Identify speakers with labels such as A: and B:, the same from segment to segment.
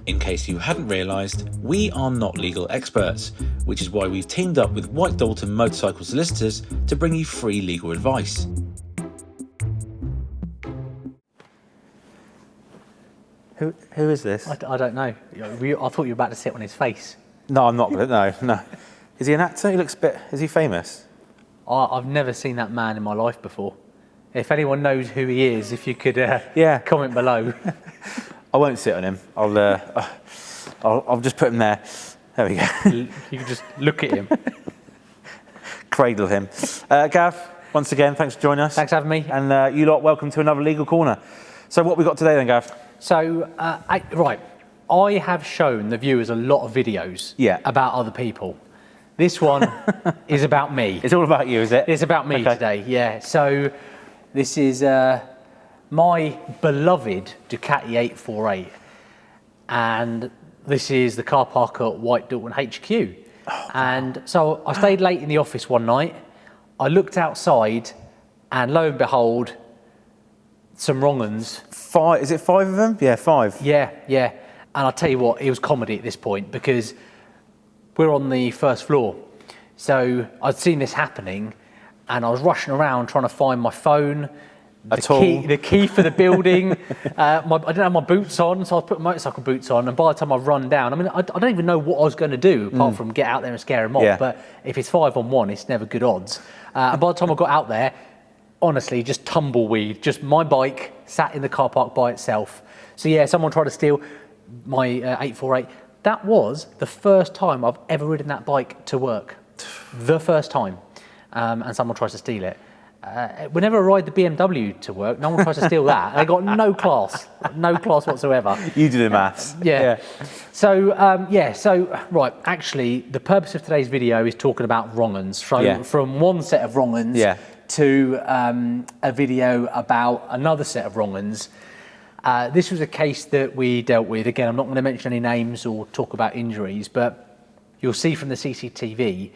A: In case you hadn't realised, we are not legal experts, which is why we've teamed up with White Dalton Motorcycle Solicitors to bring you free legal advice.
B: Who is this?
C: I don't know. I thought you were about to sit on his face.
B: No, I'm not. No. Is he an actor? He looks a bit... Is he famous?
C: I've never seen that man in my life before. If anyone knows who he is, if you could comment below.
B: I won't sit on him. I'll just put him there. There we go.
C: You can just look at him.
B: Cradle him. Gav, once again, thanks for joining us.
C: Thanks for having me.
B: And you lot, welcome to another Legal Corner. So what we got today then, Gav?
C: So, I have shown the viewers a lot of videos about other people. This one is about me.
B: It's all about you, is it?
C: It's about me today, yeah. So this is my beloved Ducati 848. And this is the car park at White Dalton HQ. Oh, and so I stayed late in the office one night. I looked outside and lo and behold, some wrong uns.
B: Is it 5 of them? Yeah, 5.
C: Yeah. And I'll tell you what, it was comedy at this point because we're on the first floor. So I'd seen this happening and I was rushing around trying to find my phone, the key for the building. I didn't have my boots on, so I put motorcycle boots on, and by the time I've run down, I mean, I don't even know what I was going to do apart from get out there and scare him off. But if it's 5 on 1, it's never good odds. And by the time I got out there, honestly, just tumbleweed, just my bike sat in the car park by itself. So yeah, someone tried to steal my 848. That was the first time I've ever ridden that bike to work. The first time. And someone tries to steal it. Whenever I ride the BMW to work, no one tries to steal that. They got no class whatsoever.
B: You do the maths.
C: Yeah. So, right, actually, the purpose of today's video is talking about wrong uns. From one set of wrong uns to a video about another set of wrong uns. This was a case that we dealt with. Again, I'm not going to mention any names or talk about injuries, but you'll see from the CCTV,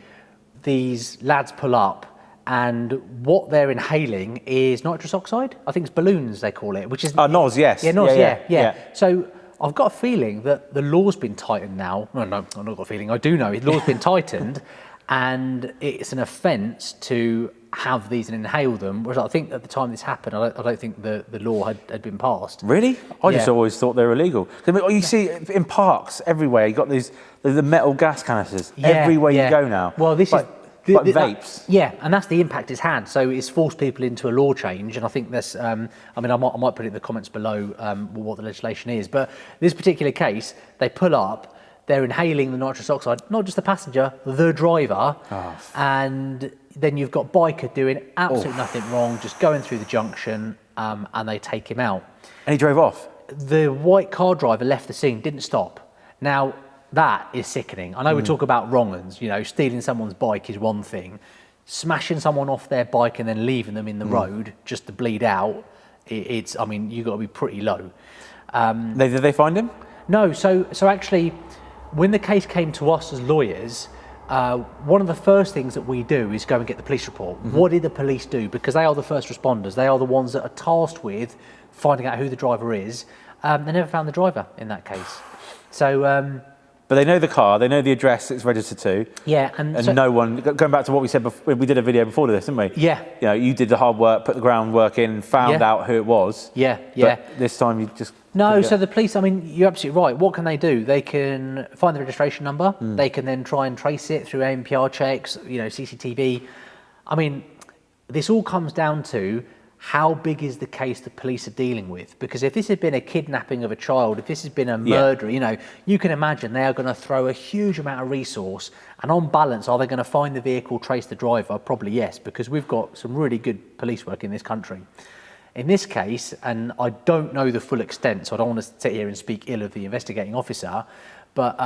C: these lads pull up and what they're inhaling is nitrous oxide. I think it's balloons, they call it, which is...
B: NOS, yes.
C: Yeah, NOS, yeah. So I've got a feeling that the law's been tightened now. No, I've not got a feeling. I do know the law's been tightened and it's an offence to have these and inhale them, whereas I think at the time this happened, I don't think the law had been passed.
B: Really? I just always thought they were illegal. I mean, you see in parks everywhere, you got the metal gas canisters everywhere you go now.
C: Well, this
B: like vapes.
C: And that's the impact it's had. So it's forced people into a law change, and I think there's, I might put it in the comments below what the legislation is, but this particular case, they pull up, they're inhaling the nitrous oxide, not just the passenger, the driver, and then you've got biker doing absolutely nothing wrong, just going through the junction, and they take him out.
B: And he drove off?
C: The white car driver left the scene, didn't stop. Now, that is sickening. I know we talk about wrong uns, stealing someone's bike is one thing. Smashing someone off their bike and then leaving them in the road just to bleed out, you've got to be pretty low.
B: Did they find him?
C: No, so actually, when the case came to us as lawyers, one of the first things that we do is go and get the police report. What did the police do? Because they are the first responders. They are the ones that are tasked with finding out who the driver is. They never found the driver in that case. So...
B: But they know the car, they know the address it's registered to.
C: Yeah,
B: and so, no one, going back to what we said before, we did a video before this, didn't we?
C: Yeah.
B: You did the hard work, put the groundwork in, found out who it was.
C: Yeah.
B: But this time you just...
C: No, so the police, you're absolutely right. What can they do? They can find the registration number. They can then try and trace it through ANPR checks, CCTV. This all comes down to how big is the case the police are dealing with? Because if this had been a kidnapping of a child, if this has been a murder, you can imagine they are going to throw a huge amount of resource. And on balance, are they going to find the vehicle, trace the driver? Probably yes, because we've got some really good police work in this country. In this case, and I don't know the full extent, so I don't want to sit here and speak ill of the investigating officer, but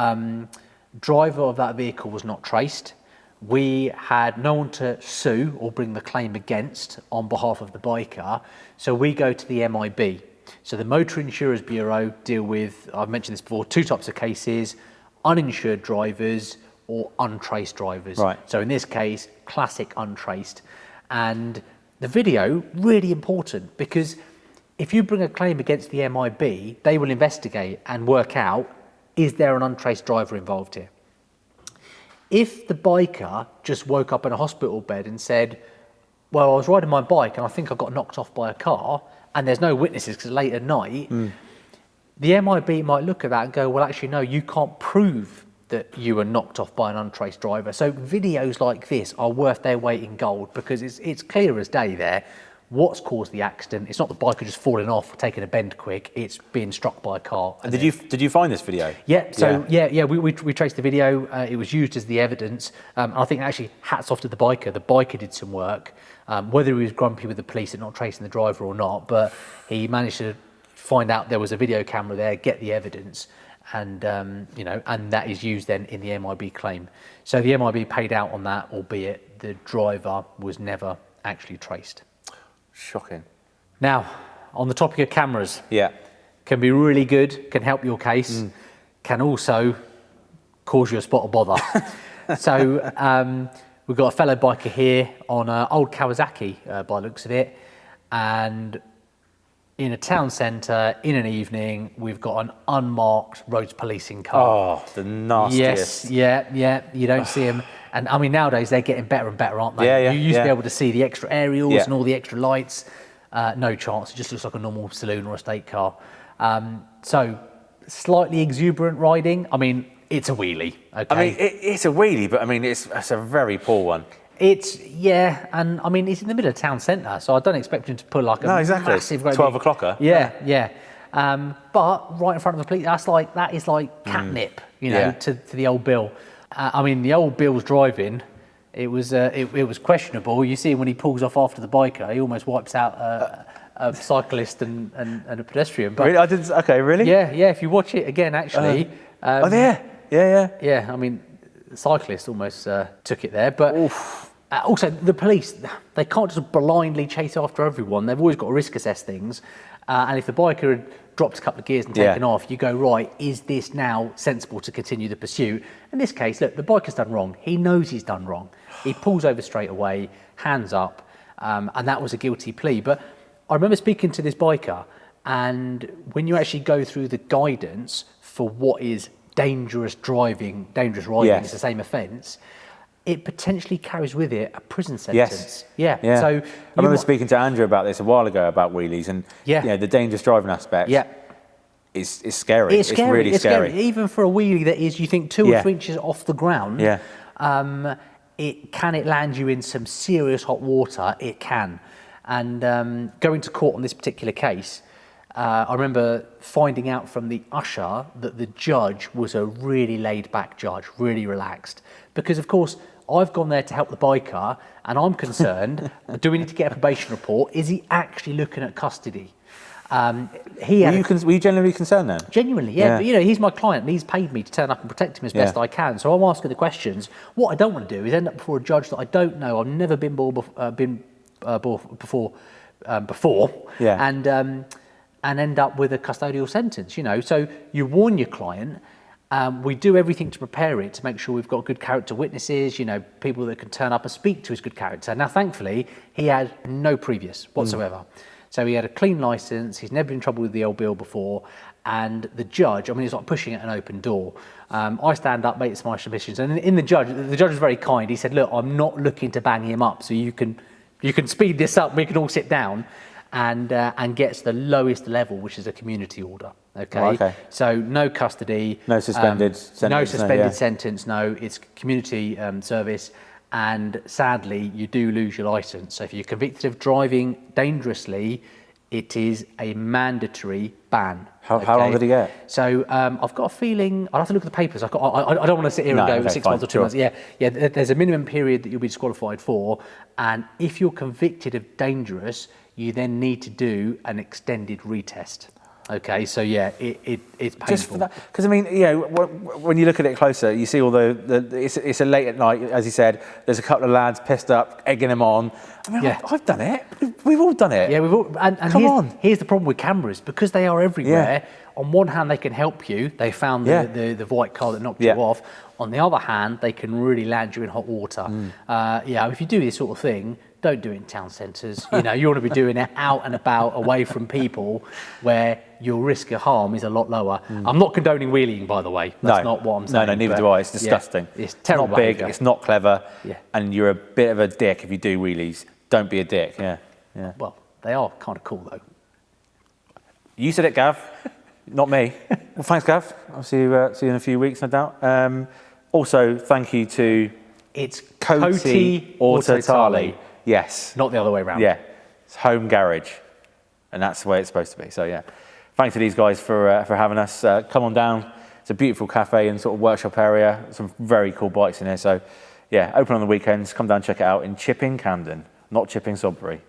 C: driver of that vehicle was not traced. We had no one to sue or bring the claim against on behalf of the biker, so we go to the MIB. So the Motor Insurers Bureau deal with, I've mentioned this before, 2 types of cases, uninsured drivers or untraced drivers.
B: Right.
C: So in this case, classic untraced. And the video, really important, because if you bring a claim against the MIB, they will investigate and work out is there an untraced driver involved here? If the biker just woke up in a hospital bed and said, well, I was riding my bike and I think I got knocked off by a car, and there's no witnesses because it's late at night, the MIB might look at that and go, well, actually, no, you can't prove that you were knocked off by an untraced driver. So videos like this are worth their weight in gold, because it's clear as day there what's caused the accident. It's not the biker just falling off, taking a bend quick. It's being struck by a car.
B: And did you find this video?
C: Yeah. So we traced the video. It was used as the evidence. I think actually hats off to the biker. The biker did some work. Whether he was grumpy with the police and not tracing the driver or not, but he managed to find out there was a video camera there, get the evidence, and and that is used then in the MIB claim. So the MIB paid out on that, albeit the driver was never actually traced.
B: Shocking.
C: Now, on the topic of cameras,
B: Yeah.
C: can be really good, can help your case, can also cause you a spot of bother. So we've got a fellow biker here on an old Kawasaki, by the looks of it, and in a town centre, in an evening, we've got an unmarked roads policing car.
B: Oh, the nastiest.
C: Yes, yeah, you don't see them. And I mean, nowadays they're getting better and better, aren't they?
B: Yeah,
C: you used to be able to see the extra aerials
B: Yeah.
C: and all the extra lights. No chance, it just looks like a normal saloon or estate car. So, slightly exuberant riding. I mean, it's a wheelie, okay?
B: I mean, it's a wheelie, but I mean, it's a very poor one.
C: And I mean, it's in the middle of town centre, so I don't expect him to pull like a massive...
B: 12 o'clocker.
C: Yeah. But right in front of the police, that is like catnip, to the old Bill. I mean, the old Bill's driving, it was questionable. You see when he pulls off after the biker, he almost wipes out a cyclist and a pedestrian. But
B: Really? I didn't. Okay, really?
C: yeah, if you watch it again, actually.
B: Yeah.
C: I mean, the cyclist almost took it there, but also the police, they can't just blindly chase after everyone. They've always got to risk assess things. And if the biker had dropped a couple of gears and taken off, you go, right, is this now sensible to continue the pursuit? In this case, look, the biker's done wrong. He knows he's done wrong. He pulls over straight away, hands up, and that was a guilty plea. But I remember speaking to this biker, and when you actually go through the guidance for what is dangerous riding, it's the same offence, it potentially carries with it a prison sentence.
B: Yeah.
C: So
B: I remember speaking to Andrew about this a while ago about wheelies and the dangerous driving aspect.
C: Yeah.
B: It's scary. It's really scary.
C: Even for a wheelie that is, you think, 2 or 3 inches off the ground.
B: Yeah.
C: It land you in some serious hot water? It can. And going to court on this particular case, I remember finding out from the usher that the judge was a really laid-back judge, really relaxed. Because, of course, I've gone there to help the biker, and I'm concerned, do we need to get a probation report? Is he actually looking at custody?
B: Were you genuinely concerned then?
C: Genuinely, yeah. But, he's my client, and he's paid me to turn up and protect him as best I can. So I'm asking the questions. What I don't want to do is end up before a judge that I don't know, I've never been before, and end up with a custodial sentence. So you warn your client. We do everything to prepare it, to make sure we've got good character witnesses, people that can turn up and speak to his good character. Now, thankfully, he had no previous whatsoever. So he had a clean licence, he's never been in trouble with the old bill before, and the judge, it's like pushing at an open door. I stand up, make my submissions, and the judge was very kind. He said, look, I'm not looking to bang him up, so you can speed this up, we can all sit down. And get to the lowest level, which is a community order. Okay. So no custody,
B: no suspended
C: sentence. No, it's community service, and sadly, you do lose your license. So if you're convicted of driving dangerously, it is a mandatory ban.
B: How long did he get?
C: So I've got a feeling, I'll have to look at the papers. I don't want to sit here and go 6 months or 2 months. Yeah. There's a minimum period that you'll be disqualified for, and if you're convicted of dangerous, you then need to do an extended retest. Okay, so it's painful.
B: Just for that, because when you look at it closer, you see all it's a late at night, as you said. There's a couple of lads pissed up, egging them on. I've done it. We've all done it.
C: Yeah, we've all. And here's the problem with cameras, because they are everywhere. Yeah. On one hand, they can help you. They found the white car that knocked you off. On the other hand, they can really land you in hot water. If you do this sort of thing, don't do it in town centres. You know, you want to be doing it out and about, away from people, where your risk of harm is a lot lower. I'm not condoning wheeling, by the way. That's not what I'm saying.
B: No, neither do I. It's disgusting.
C: It's terrible.
B: It's not big.
C: behaviour.
B: It's not clever.
C: Yeah.
B: And you're a bit of a dick if you do wheelies. Don't be a dick. Yeah.
C: Well, they are kind of cool though.
B: You said it, Gav. Not me. Well, thanks, Gav. I'll see you in a few weeks, no doubt. Also, thank you to
C: It's
B: Coty Autotali. Yes.
C: Not the other way around.
B: Yeah. It's home garage. And that's the way it's supposed to be. So, yeah. Thanks to these guys for having us. Come on down. It's a beautiful cafe and sort of workshop area. Some very cool bikes in here. So, yeah, open on the weekends. Come down, check it out in Chipping, Camden, not Chipping, Sodbury.